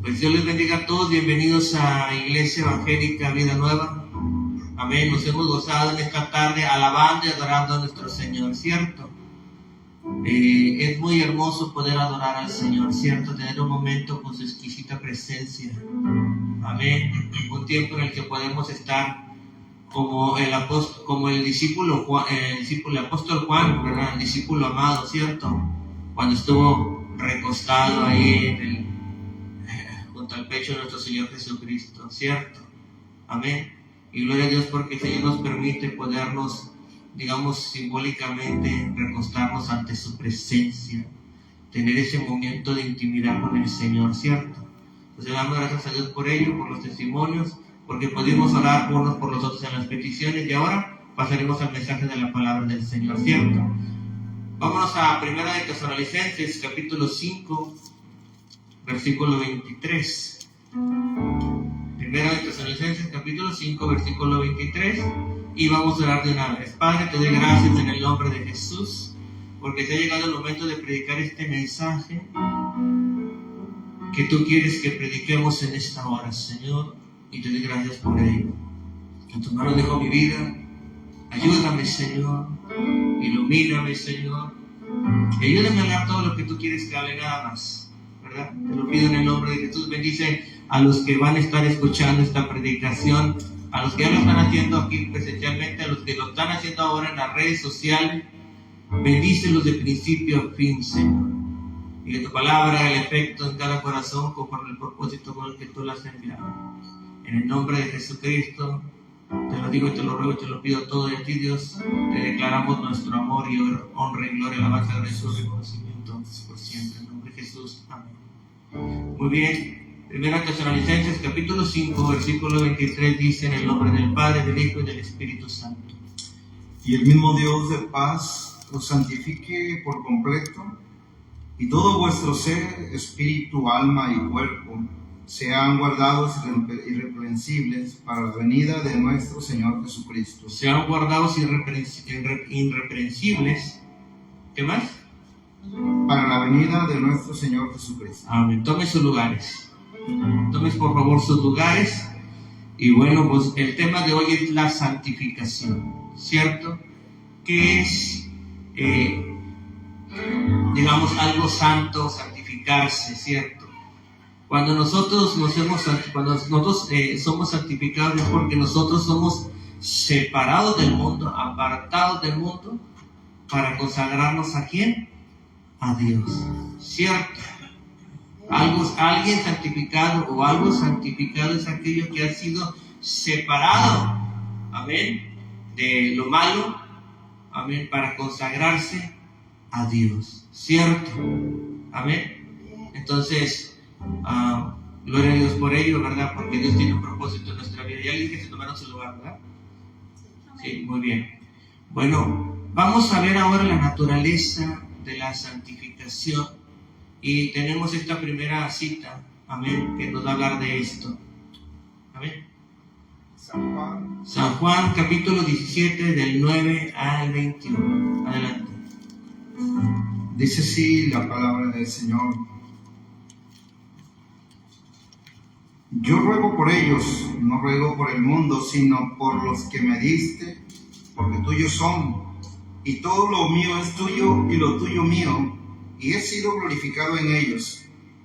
Pues Dios les bendiga a todos, bienvenidos a Iglesia Evangélica Vida Nueva. Amén, nos hemos gozado en esta tarde alabando y adorando a nuestro Señor, ¿cierto? Es muy hermoso poder adorar al Señor, ¿cierto? Tener un momento con su exquisita presencia. Amén. Un tiempo en el que podemos estar como el discípulo Juan, el apóstol Juan, ¿verdad? El discípulo amado, ¿cierto? Cuando estuvo recostado ahí junto al pecho de nuestro Señor Jesucristo, ¿cierto? Amén. Y gloria a Dios porque el Señor nos permite podernos, digamos, simbólicamente recostarnos ante su presencia, tener ese momento de intimidad con el Señor, ¿cierto? Entonces damos gracias a Dios por ello, por los testimonios, porque pudimos orar unos por los otros en las peticiones, y ahora pasaremos al mensaje de la palabra del Señor, ¿cierto? Vámonos a 1 Tesalonicenses, capítulo 5, versículo 23. 1 Tesalonicenses, capítulo 5, versículo 23. Y vamos a orar de una vez. Padre, te doy gracias en el nombre de Jesús, porque se ha llegado el momento de predicar este mensaje que tú quieres que prediquemos en esta hora, Señor, y te doy gracias por ello. En tus manos dejo mi vida. Ayúdame, Señor. Ilumíname, Señor. Y ayúdame a hablar todo lo que tú quieres que hable, nada más, ¿verdad? Te lo pido en el nombre de Jesús. Bendice a los que van a estar escuchando esta predicación, a los que ya lo están haciendo aquí presencialmente, a los que lo están haciendo ahora en las redes sociales. Bendícelos de principio a fin, Señor. Y que tu palabra haga el efecto en cada corazón conforme el propósito con el que tú las has enviado. En el nombre de Jesucristo, te lo digo y te lo ruego y te lo pido todo, y a ti, Dios, te declaramos nuestro amor y honra y gloria, alabanza, gracia y reconocimiento por siempre. En el nombre de Jesús. Amén. Muy bien. 1 Tesalonicenses, capítulo 5, versículo 23, dice: en el nombre del Padre, del Hijo y del Espíritu Santo. Y el mismo Dios de paz os santifique por completo, y todo vuestro ser, espíritu, alma y cuerpo, sean guardados irreprensibles para la venida de nuestro Señor Jesucristo. Sean guardados irreprensibles. ¿Qué más? Para la venida de nuestro Señor Jesucristo. Amén. Tomen sus lugares. Tomen por favor sus lugares. Y bueno, pues el tema de hoy es la santificación, ¿cierto? Que es, digamos, algo santo, santificarse, ¿cierto? Cuando nosotros somos santificados es porque nosotros somos separados del mundo, apartados del mundo, para consagrarnos ¿a quién? A Dios, ¿cierto? Alguien santificado o algo santificado es aquello que ha sido separado, amén, de lo malo, amén, para consagrarse a Dios, ¿cierto? Amén. Entonces, gloria a Dios por ello, ¿verdad? Porque Dios tiene un propósito en nuestra vida. Y alguien que se tomaron su lugar, ¿verdad? Sí, muy bien. Bueno, vamos a ver ahora la naturaleza de la santificación. Y tenemos esta primera cita, amén, que nos va a hablar de esto. Amén. San Juan, capítulo 17, del 9 al 21. Adelante. Dice así la palabra del Señor: yo ruego por ellos, no ruego por el mundo, sino por los que me diste, porque tuyos son, y todo lo mío es tuyo, y lo tuyo mío, y he sido glorificado en ellos.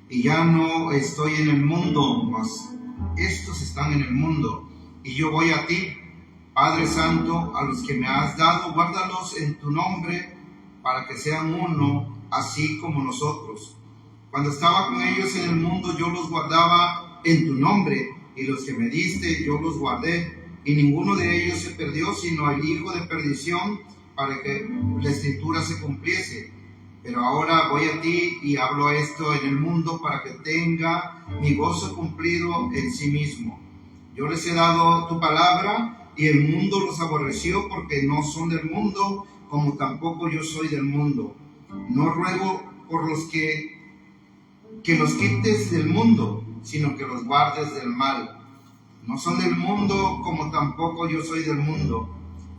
Y ya no estoy en el mundo, mas estos están en el mundo, y yo voy a ti. Padre Santo, a los que me has dado, guárdalos en tu nombre, para que sean uno, así como nosotros. Cuando estaba con ellos en el mundo, yo los guardaba en tu nombre, y los que me diste yo los guardé, y ninguno de ellos se perdió, sino el hijo de perdición, para que la escritura se cumpliese. Pero ahora voy a ti y hablo esto en el mundo, para que tenga mi gozo cumplido en sí mismo. Yo les he dado tu palabra, y el mundo los aborreció, porque no son del mundo, como tampoco yo soy del mundo. No ruego por los que los quites del mundo, sino que los guardes del mal. No son del mundo, como tampoco yo soy del mundo.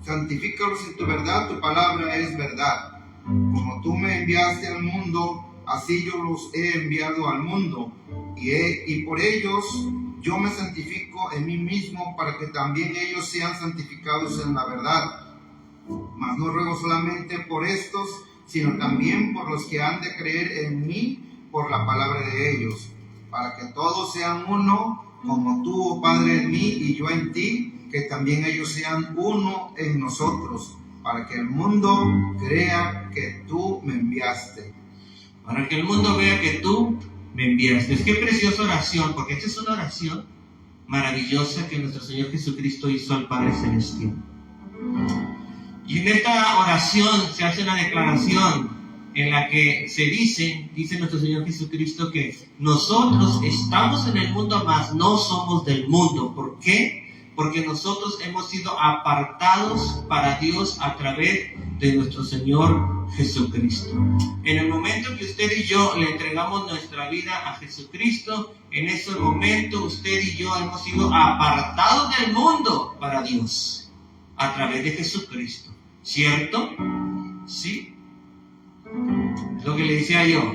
Santifícalos en tu verdad, tu palabra es verdad. Como tú me enviaste al mundo, así yo los he enviado al mundo, y por ellos yo me santifico en mí mismo, para que también ellos sean santificados en la verdad. Mas no ruego solamente por estos, sino también por los que han de creer en mí por la palabra de ellos, para que todos sean uno, como tú, oh Padre, en mí y yo en ti, que también ellos sean uno en nosotros, para que el mundo crea que tú me enviaste. Para que el mundo vea que tú me enviaste. Qué preciosa oración, porque esta es una oración maravillosa que nuestro Señor Jesucristo hizo al Padre Celestial. Y en esta oración se hace una declaración en la que se dice nuestro Señor Jesucristo, que nosotros estamos en el mundo, mas no somos del mundo. ¿Por qué? Porque nosotros hemos sido apartados para Dios a través de nuestro Señor Jesucristo. En el momento que usted y yo le entregamos nuestra vida a Jesucristo, en ese momento usted y yo hemos sido apartados del mundo para Dios a través de Jesucristo. ¿Cierto? ¿Sí? Es lo que le decía yo,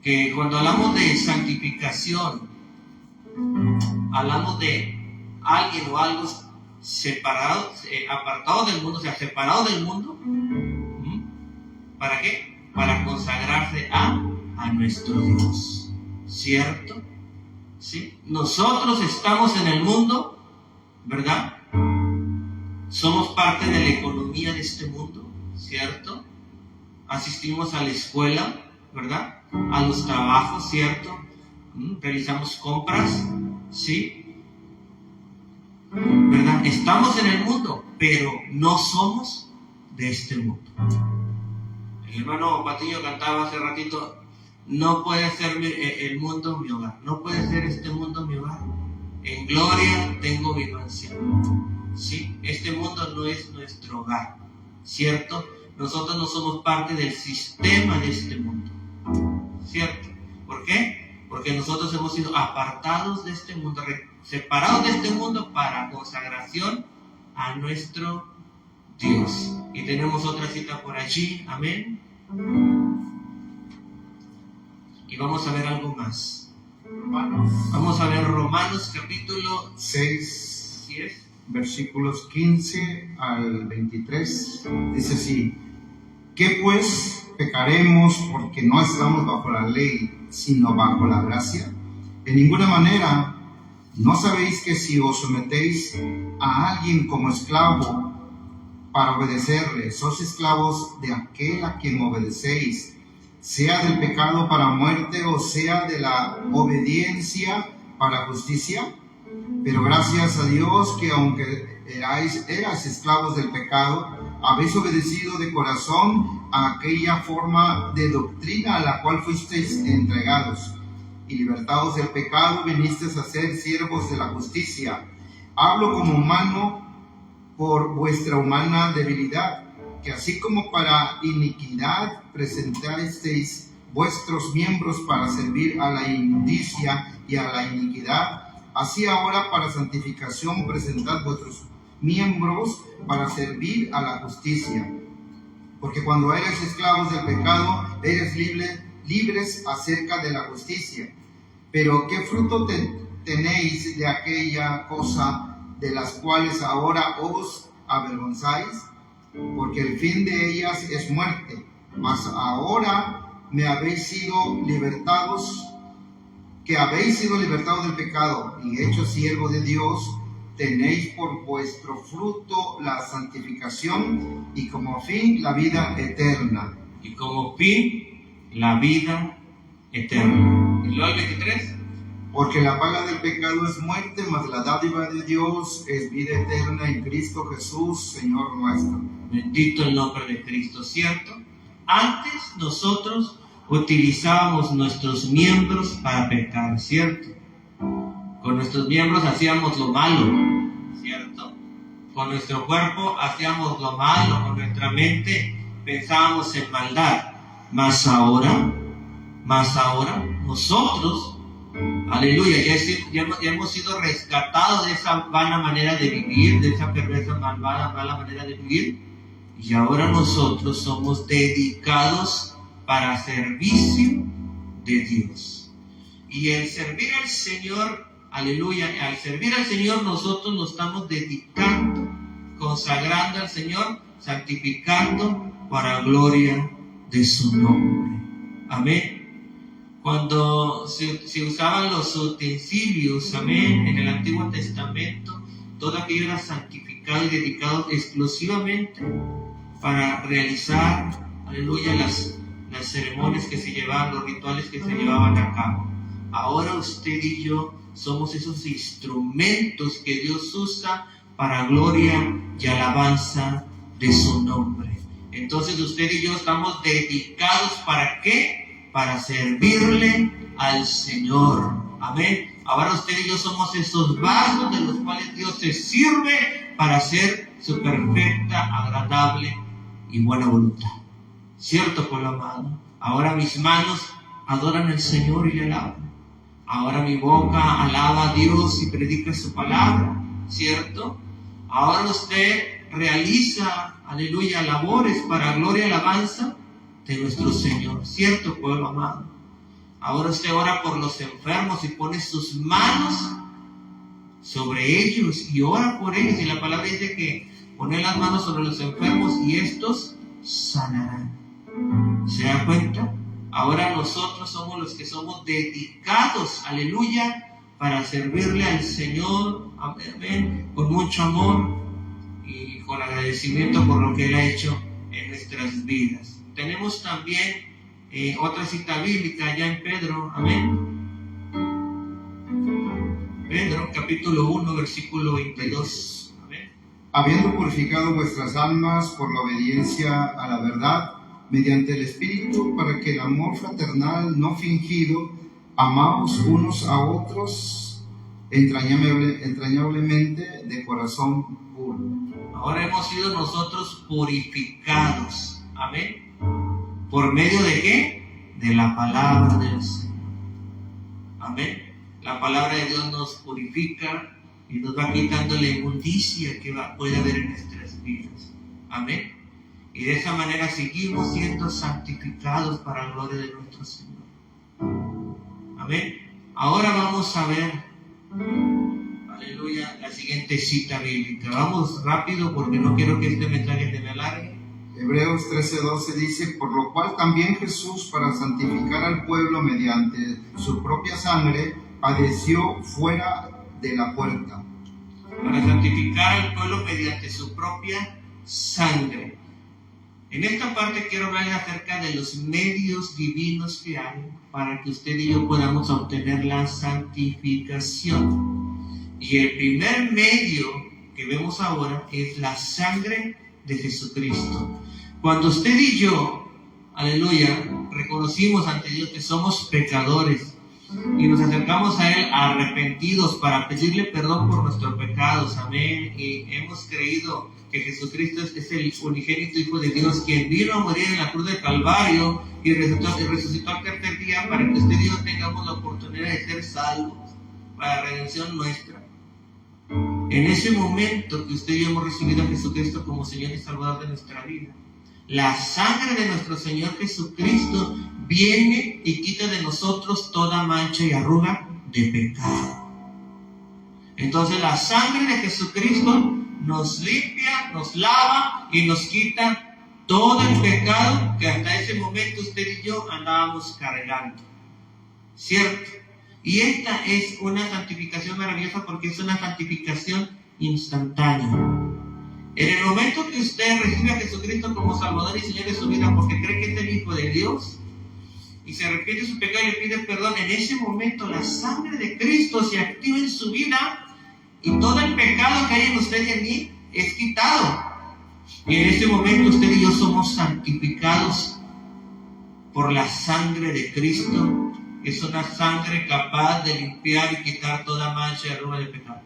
que cuando hablamos de santificación, hablamos de alguien o algo separado, apartado del mundo, o sea, separado del mundo. ¿Para qué? Para consagrarse a nuestro Dios. ¿Cierto? ¿Sí? Nosotros estamos en el mundo, ¿verdad? Somos parte de la economía de este mundo, ¿cierto? Asistimos a la escuela, ¿verdad? A los trabajos, ¿cierto? Realizamos compras, ¿sí? ¿Verdad? Estamos en el mundo, pero no somos de este mundo. El hermano Patiño cantaba hace ratito: no puede ser el mundo mi hogar, no puede ser este mundo mi hogar. En gloria tengo mi mansión. Sí, este mundo no es nuestro hogar, ¿cierto? Nosotros no somos parte del sistema de este mundo, ¿cierto? ¿Por qué? Porque nosotros hemos sido apartados de este mundo, separados de este mundo para consagración a nuestro Dios. Y tenemos otra cita por allí, amén. Y vamos a ver algo más. Vamos a ver Romanos capítulo 6, ¿sí es? versículos 15 al 23. Dice así: ¿qué pues pecaremos porque no estamos bajo la ley, sino bajo la gracia? En ninguna manera. ¿No sabéis que si os sometéis a alguien como esclavo para obedecerle, sois esclavos de aquel a quien obedecéis, sea del pecado para muerte o sea de la obediencia para justicia? Pero gracias a Dios que aunque erais esclavos del pecado, habéis obedecido de corazón a aquella forma de doctrina a la cual fuisteis entregados, y libertados del pecado vinisteis a ser siervos de la justicia. Hablo como humano por vuestra humana debilidad, que así como para iniquidad presentasteis vuestros miembros para servir a la inmundicia y a la iniquidad, así ahora para santificación presentad vuestros miembros para servir a la justicia. Porque cuando eres esclavos del pecado, eres libres acerca de la justicia. Pero ¿qué fruto tenéis de aquella cosa de las cuales ahora os avergonzáis? Porque el fin de ellas es muerte. Mas ahora me habéis sido libertados, que habéis sido libertados del pecado y hechos siervos de Dios, tenéis por vuestro fruto la santificación y como fin la vida eterna. Y como fin la vida eterna. ¿Y luego el 23? Porque la paga del pecado es muerte, mas la dádiva de Dios es vida eterna en Cristo Jesús, Señor nuestro. Bendito el nombre de Cristo, ¿cierto? Antes nosotros utilizábamos nuestros miembros para pecar, ¿cierto? Con nuestros miembros hacíamos lo malo, ¿cierto? Con nuestro cuerpo hacíamos lo malo, con nuestra mente pensábamos en maldad. Mas ahora nosotros, aleluya, ya hemos sido rescatados de esa vana manera de vivir, de esa perversa, mala manera de vivir, y ahora nosotros somos dedicados para servicio de Dios. Y el servir al Señor, aleluya, al servir al Señor nosotros nos estamos dedicando, consagrando al Señor, santificando para gloria de su nombre. Amén. Cuando se usaban los utensilios, amén, en el Antiguo Testamento, todo aquello era santificado y dedicado exclusivamente para realizar, aleluya, las ceremonias que se llevaban, los rituales que se llevaban a cabo. Ahora usted y yo somos esos instrumentos que Dios usa para gloria y alabanza de su nombre. Entonces usted y yo estamos dedicados, ¿para qué? Para servirle al Señor. Amén. Ahora usted y yo somos esos vasos de los cuales Dios se sirve para hacer su perfecta, agradable y buena voluntad. ¿Cierto, pueblo amado? Ahora mis manos adoran al Señor y le alaban. Ahora mi boca alaba a Dios y predica su palabra. ¿Cierto? Ahora usted realiza, aleluya, labores para gloria y alabanza de nuestro Señor. ¿Cierto, pueblo amado? Ahora usted ora por los enfermos y pone sus manos sobre ellos y ora por ellos. Y la palabra dice que pone las manos sobre los enfermos y estos sanarán. ¿Se da cuenta? Ahora nosotros somos los que somos dedicados, aleluya, para servirle al Señor, amén, con mucho amor y con agradecimiento por lo que Él ha hecho en nuestras vidas. Tenemos también otra cita bíblica allá en Pedro, amén. Pedro, capítulo 1, versículo 22. Amén. Habiendo purificado vuestras almas por la obediencia a la verdad, mediante el Espíritu, para que el amor fraternal no fingido, amaos unos a otros entrañablemente de corazón puro. Ahora hemos sido nosotros purificados, amén. ¿Por medio de qué? De la palabra del Señor. Amén. La palabra de Dios nos purifica y nos va quitando la inmundicia que puede haber en nuestras vidas. Amén. Y de esa manera seguimos siendo santificados para la gloria de nuestro Señor. Amén. Ahora vamos a ver, aleluya, la siguiente cita bíblica. Vamos rápido porque no quiero que este mensaje se me alargue. Hebreos 13:12 dice: por lo cual también Jesús, para santificar al pueblo mediante su propia sangre, padeció fuera de la puerta. Para santificar al pueblo mediante su propia sangre. En esta parte quiero hablar acerca de los medios divinos que hay para que usted y yo podamos obtener la santificación. Y el primer medio que vemos ahora es la sangre de Jesucristo. Cuando usted y yo, aleluya, reconocimos ante Dios que somos pecadores y nos acercamos a Él arrepentidos para pedirle perdón por nuestros pecados, amén, y hemos creído que Jesucristo es el unigénito Hijo de Dios, quien vino a morir en la cruz del Calvario y resucitó al tercer día para que usted y yo tengamos la oportunidad de ser salvos para la redención nuestra. En ese momento que usted y yo hemos recibido a Jesucristo como Señor y Salvador de nuestra vida, la sangre de nuestro Señor Jesucristo viene y quita de nosotros toda mancha y arruga de pecado. Entonces la sangre de Jesucristo nos limpia, nos lava y nos quita todo el pecado que hasta ese momento usted y yo andábamos cargando. ¿Cierto? Y esta es una santificación maravillosa porque es una santificación instantánea. En el momento que usted recibe a Jesucristo como Salvador y Señor de su vida porque cree que es el Hijo de Dios y se arrepiente de su pecado y le pide perdón, en ese momento la sangre de Cristo se activa en su vida y todo el pecado que hay en usted y en mí es quitado. Y en ese momento usted y yo somos santificados por la sangre de Cristo. Es una sangre capaz de limpiar y quitar toda mancha y arruga de pecado.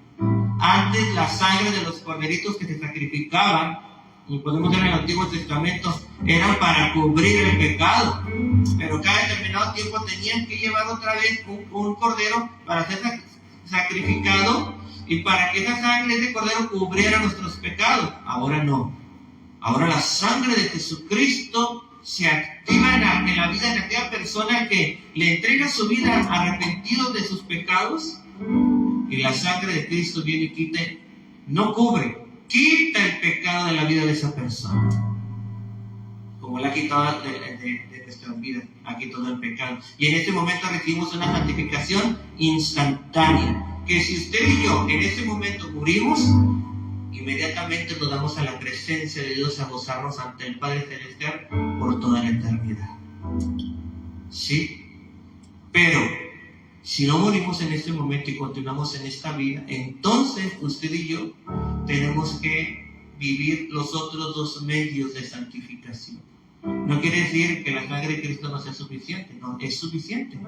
Antes la sangre de los corderitos que se sacrificaban, y podemos ver en el Antiguo Testamento, eran para cubrir el pecado. Pero cada determinado tiempo tenían que llevar otra vez un cordero para ser sacrificado y para que esa sangre de cordero cubriera nuestros pecados. Ahora no. Ahora la sangre de Jesucristo se activa en la vida de aquella persona que le entrega su vida arrepentido de sus pecados, y la sangre de Cristo viene y quita, no cubre, quita el pecado de la vida de esa persona, como la ha quitado de nuestra vida, ha quitado el pecado. Y en este momento recibimos una santificación instantánea, que si usted y yo en ese momento morimos, inmediatamente nos damos a la presencia de Dios a gozarnos ante el Padre Celestial por toda la eternidad. ¿Sí? Pero si no morimos en este momento y continuamos en esta vida, entonces usted y yo tenemos que vivir los otros dos medios de santificación. No quiere decir que la sangre de Cristo no sea suficiente, no, es suficiente.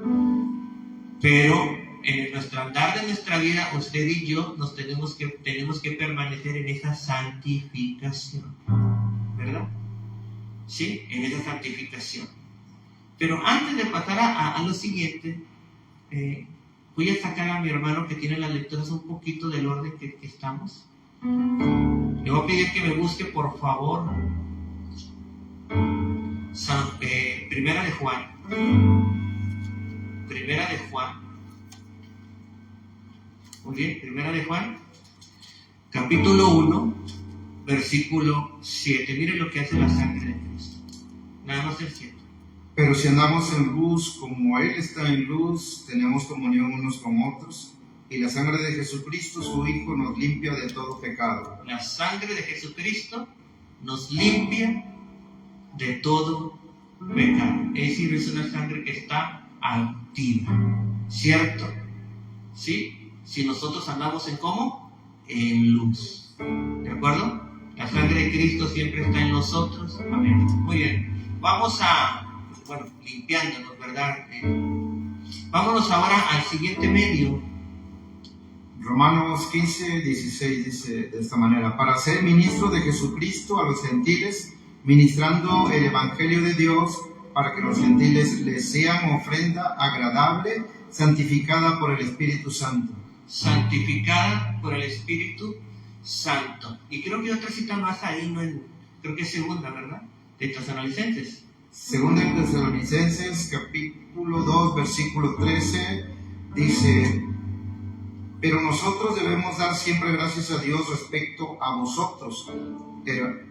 Pero en nuestro andar de nuestra vida, usted y yo tenemos que permanecer en esa santificación, ¿verdad? Sí, en esa santificación. Pero antes de pasar a lo siguiente, voy a sacar a mi hermano que tiene las lecturas un poquito del orden que estamos. Le voy a pedir que me busque, por favor, Primera de Juan. Primera de Juan. Muy bien, Primera de Juan, capítulo 1, versículo 7. Miren lo que hace la sangre de Cristo. Nada más el 7. Pero si andamos en luz, como Él está en luz, tenemos comunión unos con otros, y la sangre de Jesucristo, su Hijo, nos limpia de todo pecado. La sangre de Jesucristo nos limpia de todo pecado. Es decir, es una sangre que está activa, ¿cierto? ¿Sí? Si nosotros andamos en ¿cómo? En luz. ¿De acuerdo? La sangre de Cristo siempre está en nosotros. Amén. Muy bien. Vamos limpiándonos, ¿verdad? Vámonos ahora al siguiente medio. Romanos 15, 16 dice de esta manera: para ser ministro de Jesucristo a los gentiles, ministrando el Evangelio de Dios, para que los gentiles les sean ofrenda agradable, santificada por el Espíritu Santo. Santificada por el Espíritu Santo. Y creo que hay otra cita más ahí, creo que es segunda, ¿verdad? De Tesalonicenses. Segunda de Tesalonicenses, capítulo 2, versículo 13, dice: pero nosotros debemos dar siempre gracias a Dios respecto a vosotros,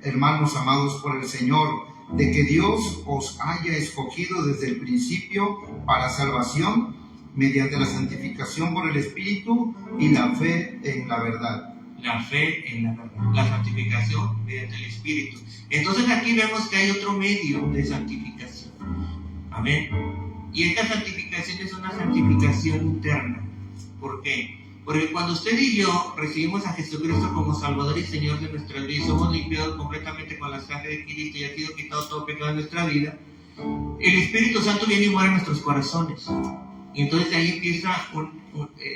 hermanos amados por el Señor, de que Dios os haya escogido desde el principio para salvación, mediante la santificación por el Espíritu y la fe en la verdad. La fe en la verdad, la santificación mediante el Espíritu. Entonces aquí vemos que hay otro medio de santificación. Amén. Y esta santificación es una santificación interna. ¿Por qué? Porque cuando usted y yo recibimos a Jesucristo como Salvador y Señor de nuestra vida y somos limpiados completamente con la sangre de Cristo y ha sido quitado todo pecado de nuestra vida, el Espíritu Santo viene y muere en nuestros corazones. Y entonces ahí empieza,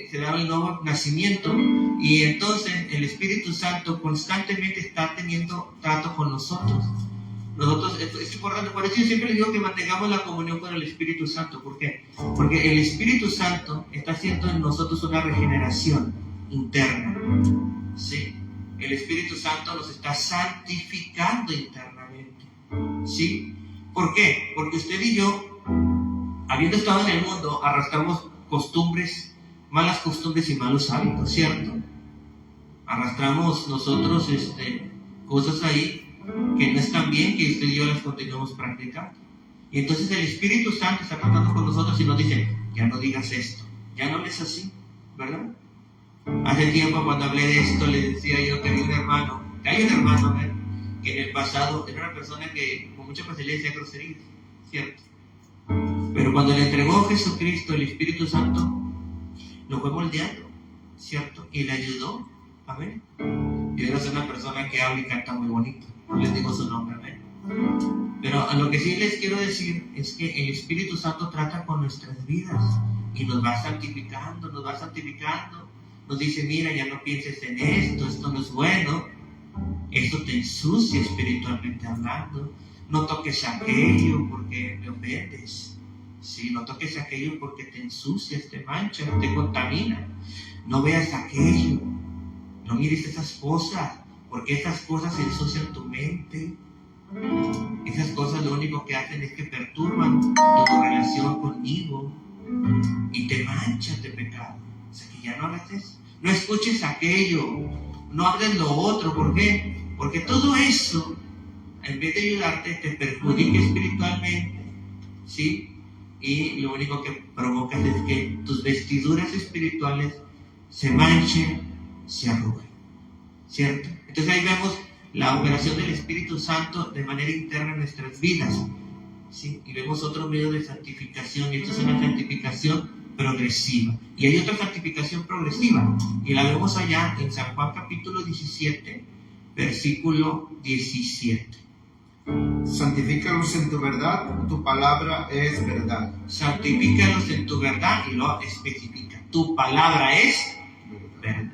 se da el nuevo nacimiento, y entonces el Espíritu Santo constantemente está teniendo trato con nosotros. Es importante, por eso yo siempre les digo que mantengamos la comunión con el Espíritu Santo. ¿Por qué? Porque el Espíritu Santo está haciendo en nosotros una regeneración interna. ¿Sí? El Espíritu Santo nos está santificando internamente. ¿Sí? ¿Por qué? Porque usted y yo, habiendo estado en el mundo, arrastramos costumbres, malas costumbres y malos hábitos, ¿cierto? Arrastramos nosotros cosas ahí que no están bien, que usted y yo las continuamos practicando. Y entonces el Espíritu Santo está tratando con nosotros y nos dice: ya no digas esto, ya no es así, ¿verdad? Hace tiempo, cuando hablé de esto, le decía yo que hay un hermano que en el pasado era una persona que con mucha facilidad decía groserías, ¿cierto? Pero cuando le entregó a Jesucristo, el Espíritu Santo lo fue moldeando, ¿cierto? Y le ayudó, amén. Y ahora es una persona que habla y canta muy bonito. No les digo su nombre, amén. Pero a lo que sí les quiero decir es que el Espíritu Santo trata con nuestras vidas y nos va santificando, nos dice: mira, ya no pienses en esto no es bueno, esto te ensucia espiritualmente hablando, no toques aquello porque me ofendes, ¿sí? No toques aquello porque te ensucias, te manchas, te contamina, no veas aquello, no mires esas cosas, porque esas cosas ensucian tu mente. Esas cosas lo único que hacen es que perturban tu relación conmigo y te manchan de pecado. O sea que ya no hagas eso. No escuches aquello, no hables lo otro. ¿Por qué? Porque todo eso, en vez de ayudarte, te perjudica espiritualmente, ¿sí? Y lo único que provocas es que tus vestiduras espirituales se manchen, se arruguen, ¿cierto? Entonces ahí vemos la operación del Espíritu Santo de manera interna en nuestras vidas, ¿sí? Y vemos otro medio de santificación, y esto es una santificación progresiva. Y hay otra santificación progresiva, y la vemos allá en San Juan capítulo 17, versículo 17. Santifícalos en tu verdad, tu palabra es verdad. Santifícalos en tu verdad, y lo especifica. Tu palabra es verdad.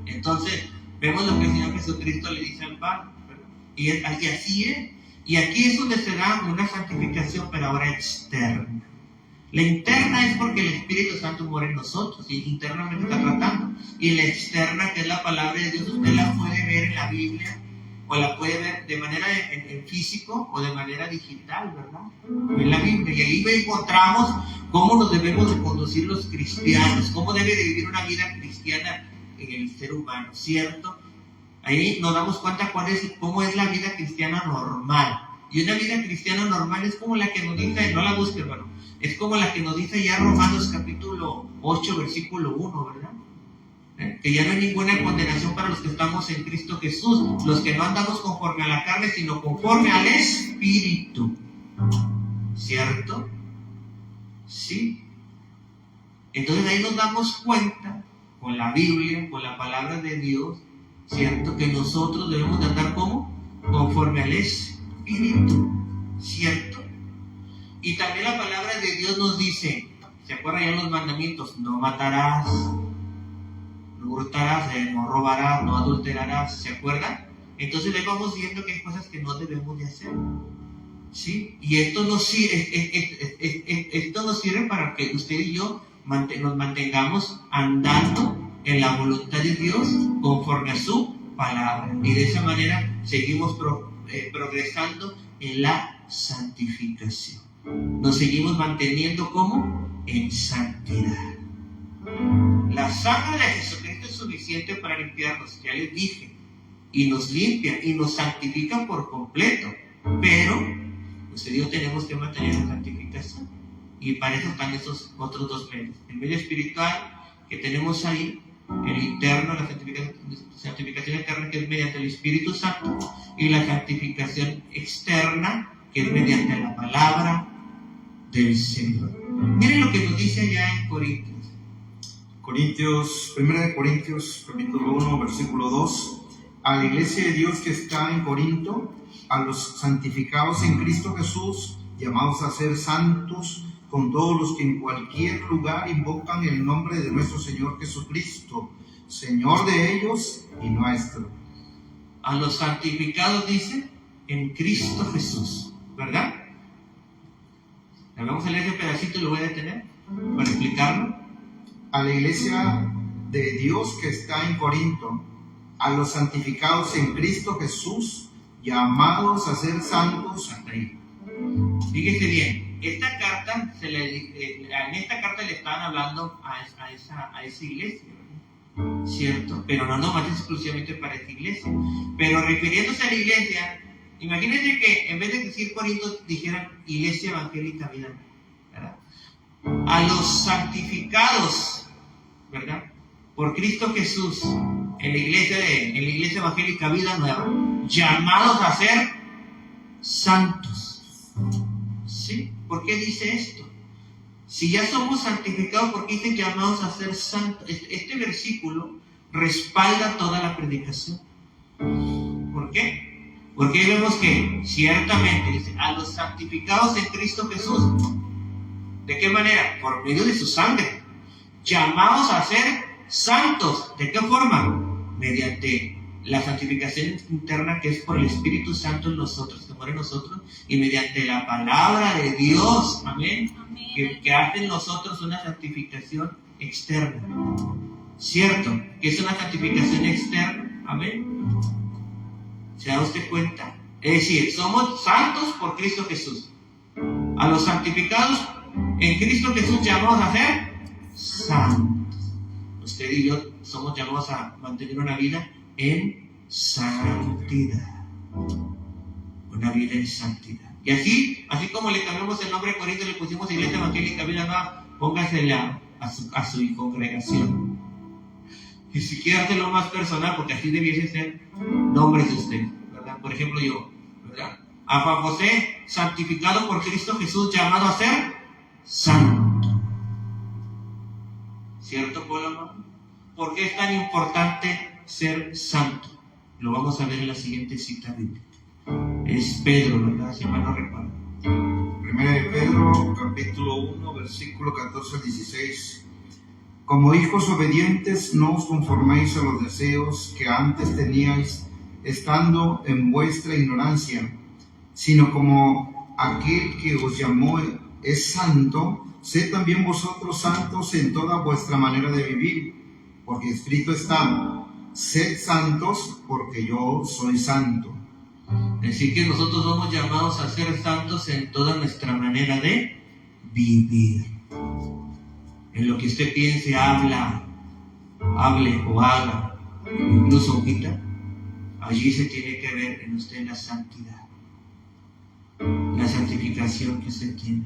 Entonces, vemos lo que el Señor Jesucristo le dice al Padre, ¿verdad? Y así es. Y aquí es donde se da una santificación, pero ahora externa. La interna es porque el Espíritu Santo mora en nosotros y internamente está tratando. Y la externa, que es la palabra de Dios, usted la puede ver en la Biblia, o la puede ver de manera en físico o de manera digital, ¿verdad? En la Biblia. Y ahí encontramos cómo nos debemos de conducir los cristianos, cómo debe de vivir una vida cristiana en el ser humano, ¿cierto? Ahí nos damos cuenta cómo es la vida cristiana normal. Y una vida cristiana normal es como la que nos dice, no la busque, hermano, es como la que nos dice ya Romanos capítulo 8, versículo 1, ¿verdad? Que ya no hay ninguna condenación para los que estamos en Cristo Jesús, los que no andamos conforme a la carne, sino conforme al Espíritu, ¿cierto? Sí. Entonces ahí nos damos cuenta, con la Biblia, con la palabra de Dios, ¿cierto? Que nosotros debemos de andar como conforme al Espíritu, ¿cierto? Y también la palabra de Dios nos dice, ¿se acuerdan ya los mandamientos? No matarás, no hurtarás, no robarás, no adulterarás, ¿se acuerdan? Entonces le vamos viendo que hay cosas que no debemos de hacer, ¿sí? Y esto nos sirve para que usted y yo nos mantengamos andando en la voluntad de Dios conforme a su palabra. Y de esa manera seguimos progresando en la santificación. Nos seguimos manteniendo como en santidad. La sangre de Jesucristo es suficiente para limpiarnos, ya les dije, y nos limpia y nos santifica por completo. Pero usted y yo tenemos que mantener la santificación, y para eso están esos otros dos medios: el medio espiritual que tenemos ahí, el interno, la santificación externa, que es mediante el Espíritu Santo, y la santificación externa, que es mediante la palabra del Señor. Miren lo que nos dice allá en Corintios. 1 Corintios, capítulo 1, versículo 2. A la iglesia de Dios que está en Corinto, a los santificados en Cristo Jesús, llamados a ser santos, con todos los que en cualquier lugar invocan el nombre de nuestro Señor Jesucristo, Señor de ellos y nuestro. A los santificados dice en Cristo Jesús, ¿verdad? Vamos a leer ese pedacito y lo voy a detener para explicarlo. A la iglesia de Dios que está en Corinto, a los santificados en Cristo Jesús, llamados a ser santos. Hasta ahí. Fíjese bien, esta carta en esta carta le estaban hablando a esa iglesia, ¿verdad? ¿Cierto? Pero no nomás exclusivamente para esa iglesia. Pero refiriéndose a la iglesia, imagínense que en vez de decir Corinto, dijeran Iglesia Evangélica Vida, ¿verdad? A los santificados, ¿verdad? Por Cristo Jesús, en la iglesia Evangélica Vida Nueva, llamados a ser santos. ¿Sí? ¿Por qué dice esto? Si ya somos santificados, ¿por qué dice llamados a ser santos? Este versículo respalda toda la predicación. ¿Por qué? Porque ahí vemos que ciertamente dice a los santificados en Cristo Jesús. ¿De qué manera? Por medio de su sangre. Llamados a ser santos. ¿De qué forma? Mediante la santificación interna, que es por el Espíritu Santo en nosotros, que mora en nosotros, y mediante la palabra de Dios, amén, que hace en nosotros una santificación externa. ¿Cierto? Que es una santificación externa, amén. ¿Se da usted cuenta? Es decir, somos santos por Cristo Jesús. A los santificados en Cristo Jesús llamamos a ser santos. Usted y yo somos llamados a mantener una vida en santidad. Una vida en santidad. Y así como le cambiamos el nombre de Corinto, le pusimos Iglesia Evangélica Vida Nueva, póngasela a su congregación. Y si quiere hacerlo más personal, porque así debiese ser, nombres de usted, ¿verdad? Por ejemplo, yo, ¿verdad? A Juan José, santificado por Cristo Jesús, llamado a ser santo. ¿Cierto, pueblo? ¿Por qué es tan importante ser santo? Lo vamos a ver en la siguiente cita bíblica. Es Pedro, ¿verdad? Si mal no recuerdo. Primera de Pedro, capítulo 1, versículo 14 al 16. Como hijos obedientes, no os conforméis a los deseos que antes teníais, estando en vuestra ignorancia, sino como aquel que os llamó es santo, sed también vosotros santos en toda vuestra manera de vivir, porque escrito está, sed santos porque yo soy santo. Así que nosotros somos llamados a ser santos en toda nuestra manera de vivir. En lo que usted piense, hable o haga, incluso omita, allí se tiene que ver en usted la santidad, la santificación que usted tiene,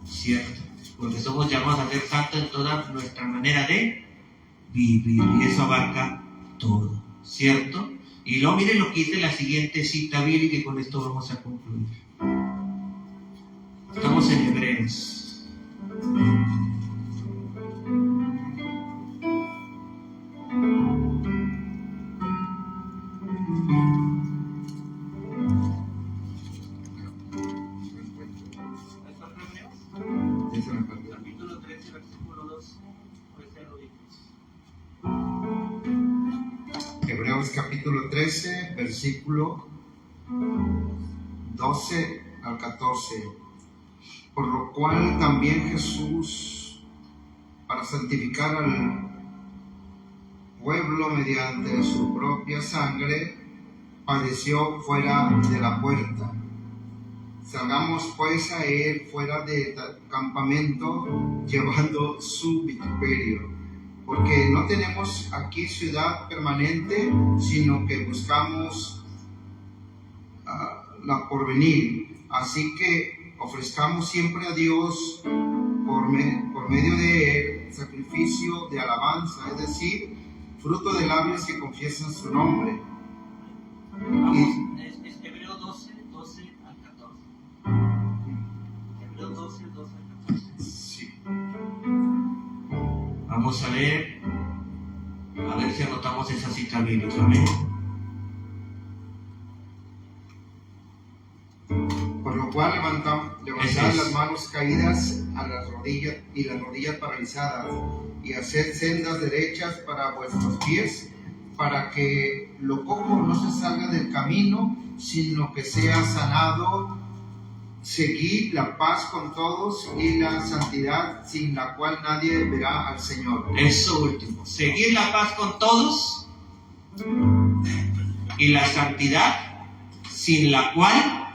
¿cierto? Porque somos llamados a ser santos en toda nuestra manera de vivir, y eso abarca todo, ¿cierto? Y luego miren lo que dice la siguiente cita bíblica, y con esto vamos a concluir. Estamos en Hebreos. Capítulo 13, versículo 2. Hebreos capítulo 13, versículo 12 al 14. Por lo cual también Jesús, para santificar al pueblo mediante su propia sangre, padeció fuera de la puerta. Salgamos pues a él fuera del campamento, llevando su vituperio. Porque no tenemos aquí ciudad permanente, sino que buscamos la porvenir. Así que ofrezcamos siempre a Dios por medio de él sacrificio de alabanza, es decir, fruto de labios que confiesan su nombre. Es Hebreos 12 al 14. Hebreos 12 al 14. Sí. Vamos a ver si anotamos esa cita bíblica. Amén. Por lo cual levantad las manos caídas a las rodillas y las rodillas paralizadas, y haced sendas derechas para vuestros pies, para que lo cojo no se salga del camino, sino que sea sanado. Seguid la paz con todos y la santidad, sin la cual nadie verá al Señor. Eso último. Seguid la paz con todos y la santidad, sin la cual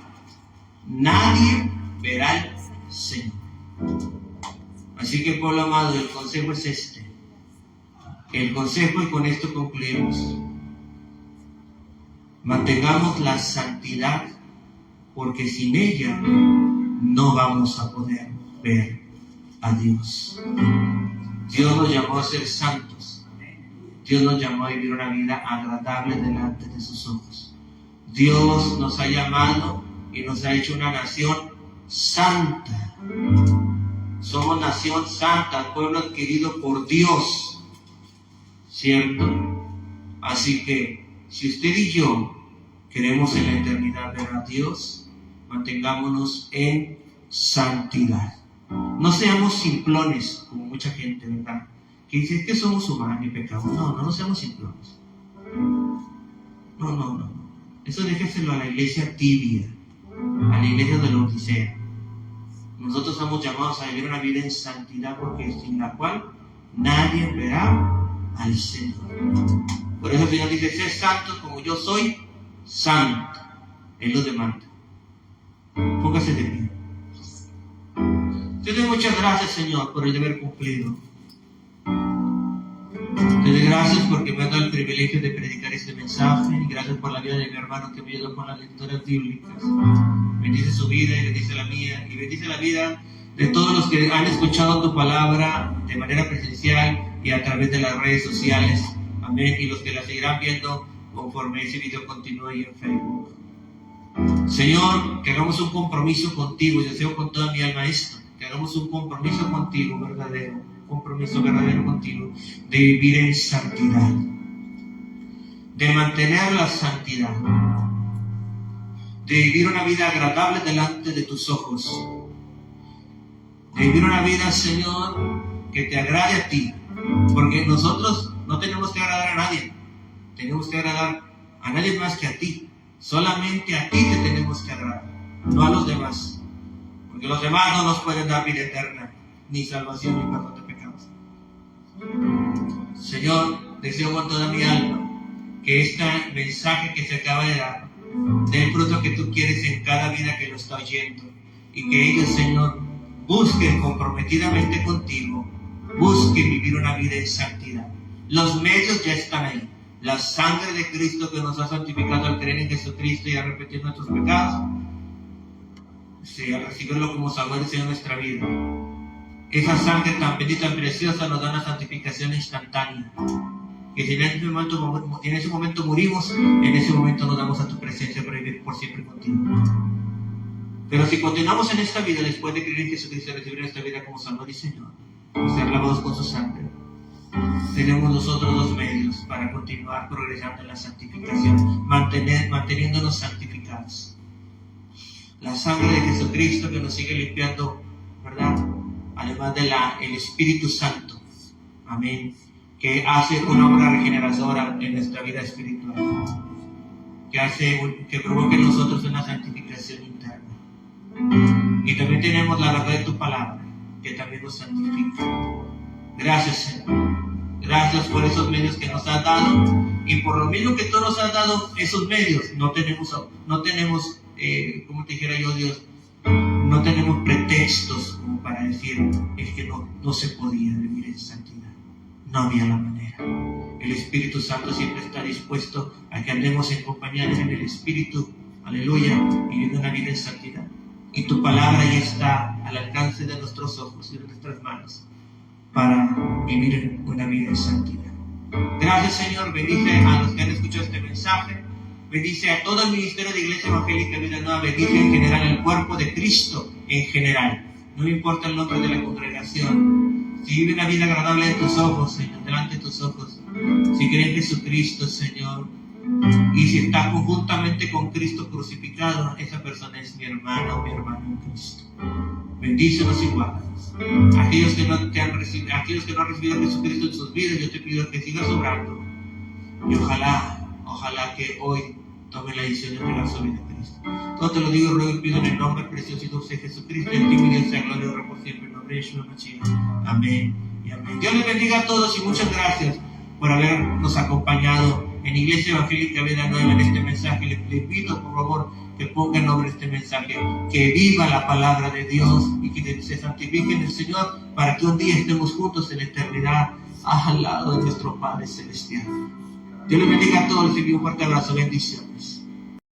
nadie verá al Señor. Así que, pueblo amado, el consejo es este. El consejo, y con esto concluimos: mantengamos la santidad, porque sin ella no vamos a poder ver a Dios. Dios nos llamó a ser santos. Dios nos llamó a vivir una vida agradable delante de sus ojos. Dios nos ha llamado y nos ha hecho una nación santa. Somos nación santa, pueblo adquirido por Dios, ¿cierto? Así que si usted y yo queremos en la eternidad ver a Dios, mantengámonos en santidad. No seamos simplones como mucha gente, ¿verdad? Que dice que somos humanos y pecamos. No seamos simplones. No. Eso déjeselo a la iglesia tibia, a la iglesia de la Odisea. Nosotros somos llamados a vivir una vida en santidad, porque sin la cual nadie verá al Señor. Por eso el Señor dice: sed santos como yo soy santo. Él lo demanda. Póngase de pie. Te doy muchas gracias, Señor, por el deber cumplido. Te doy gracias porque me ha dado el privilegio de predicar este mensaje, y gracias por la vida de mi hermano que me ayudó con las lecturas bíblicas. Bendice su vida y bendice la mía, y bendice la vida de todos los que han escuchado tu palabra de manera presencial y a través de las redes sociales. Amén. Y los que la seguirán viendo conforme ese video continúe ahí en Facebook. Señor, que hagamos un compromiso contigo. Yo deseo con toda mi alma esto, que hagamos un compromiso contigo verdadero, un compromiso verdadero contigo, de vivir en santidad, de mantener la santidad, de vivir una vida agradable delante de tus ojos, de vivir una vida, Señor, que te agrade a ti, porque nosotros no tenemos que agradar a nadie, tenemos que agradar a nadie más que a ti. Solamente a ti te tenemos que agradar, no a los demás, porque los demás no nos pueden dar vida eterna, ni salvación, ni perdón de pecados. Señor, deseo con toda mi alma que este mensaje que se acaba de dar dé el fruto que tú quieres en cada vida que lo está oyendo, y que ellos, Señor, busquen comprometidamente contigo, busquen vivir una vida en santidad. Los medios ya están ahí. La sangre de Cristo que nos ha santificado al creer en Jesucristo y a repetir nuestros pecados, al recibirlo como Salvador y Señor de nuestra vida. Esa sangre tan bendita y preciosa nos da una santificación instantánea. Que si en ese momento morimos, en ese momento nos damos a tu presencia para vivir por siempre contigo. Pero si continuamos en esta vida, después de creer en Jesucristo y recibir esta vida como Salvador y Señor, y ser lavados con su sangre, tenemos nosotros dos medios para continuar progresando en la santificación, manteniéndonos santificados. La sangre de Jesucristo que nos sigue limpiando, ¿verdad? Además de el Espíritu Santo, amén, que hace una obra regeneradora en nuestra vida espiritual, que provoque en nosotros una santificación interna. Y también tenemos la verdad de tu palabra, que también nos santifica. Gracias, Señor. Gracias por esos medios que nos has dado, y por lo mismo que tú nos has dado esos medios, no tenemos como te dijera yo, Dios, no tenemos pretextos como para decir, es que no se podía vivir en santidad, no había la manera. El Espíritu Santo siempre está dispuesto a que andemos en compañía en el Espíritu, aleluya, viviendo una vida en santidad. Y tu palabra ya está al alcance de nuestros ojos y de nuestras manos, para vivir una vida en santidad. Gracias, Señor. Bendice a los que han escuchado este mensaje. Bendice a todo el ministerio de Iglesia Evangélica Vida Nueva. Bendice en general el cuerpo de Cristo en general. No me importa el nombre de la congregación. Si vive una vida agradable en tus ojos, Señor, delante de tus ojos. Si cree en Jesucristo, Señor, y si está conjuntamente con Cristo crucificado, esa persona es mi hermana o mi hermano en Cristo. Bendícenos y guárdanos. Aquellos que no han recibido a Jesucristo en sus vidas, yo te pido que sigas obrando. Y ojalá que hoy tome la decisión de entregar su vida a Cristo. Todo te lo digo, ruego y pido en el nombre precioso y dulce de Jesucristo. En ti mi Dios sea gloria y honra por siempre. En nombre de Yeshua Mashiach. Amén y amén. Dios les bendiga a todos y muchas gracias por habernos acompañado en Iglesia Evangélica Vida Nueva en este mensaje. Les pido por favor que pongan nombre a este mensaje, que viva la palabra de Dios y que se santifique en el Señor, para que un día estemos juntos en la eternidad al lado de nuestro Padre Celestial. Dios les bendiga a todos y un fuerte abrazo. Bendiciones.